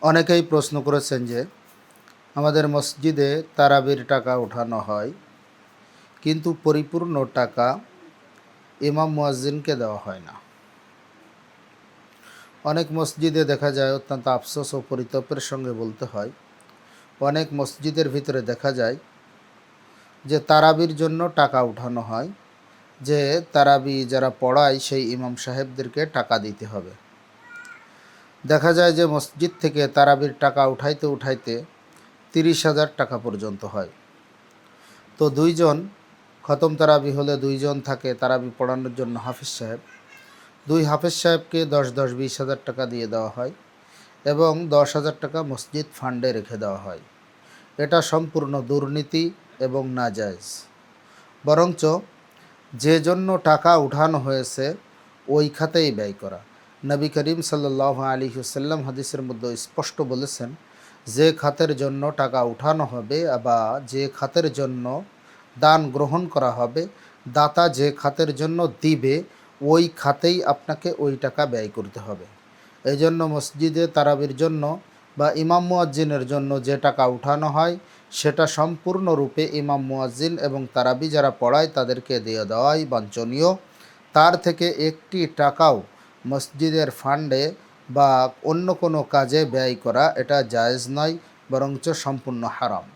অনেকেই প্রশ্ন করেছেন যে আমাদের মসজিদে তারাবির টাকা উঠানো হয়, কিন্তু পরিপূর্ণ টাকা ইমাম মুয়াজ্জিনকে দেওয়া হয় না। অনেক মসজিদে দেখা যায়, অত্যন্ত আফসোস ও পরিতাপের সঙ্গে বলতে হয়, অনেক মসজিদের ভিতরে দেখা যায় যে তারাবির জন্য টাকা উঠানো হয়, যে তারাবি যারা পড়ায় সেই ইমাম সাহেবদেরকে টাকা দিতে হবে। দেখা যায় যে মসজিদ থেকে তারাবির টাকা উঠাইতে উঠাইতে 30,000 টাকা পর্যন্ত হয়। তো দুইজন খতম তারাবি হলে দুইজন থাকে তারাবি পড়ানোর জন্য হাফিজ সাহেব। দুই হাফিজ সাহেবকে 10-20 হাজার টাকা দিয়ে দেওয়া হয় এবং 10,000 টাকা মসজিদ ফান্ডে রেখে দেওয়া হয়। এটা সম্পূর্ণ দুর্নীতি এবং নাজায়েজ। বরঞ্চ যে জন্য টাকা উঠানো হয়েছে ওই খাতেই ব্যয় করা। নবী করিম সাল্লাল্লাহু আলাইহি ওয়াসাল্লাম হাদিসের মধ্যে স্পষ্ট বলেছেন, যে খাতের জন্য টাকা উঠানো হবে বা যে খাতের জন্য দান গ্রহণ করা হবে, দাতা যে খাতের জন্য দিবে ওই খাতেই আপনাকে ওই টাকা ব্যয় করতে হবে। এই জন্য মসজিদে তারাবির জন্য বা ইমাম মুয়াজ্জিনের জন্য যে টাকা উঠানো হয় সেটা সম্পূর্ণরূপে ইমাম মুয়াজ্জিন এবং তারাবি যারা পড়ায় তাদেরকে দিয়ে দেওয়াই বাঞ্ছনীয়। তার থেকে একটি টাকাও মসজিদের ফান্ডে বা অন্য কোনো কাজে ব্যয় করা এটা জায়েজ নয়, বরঞ্চ সম্পূর্ণ হারাম।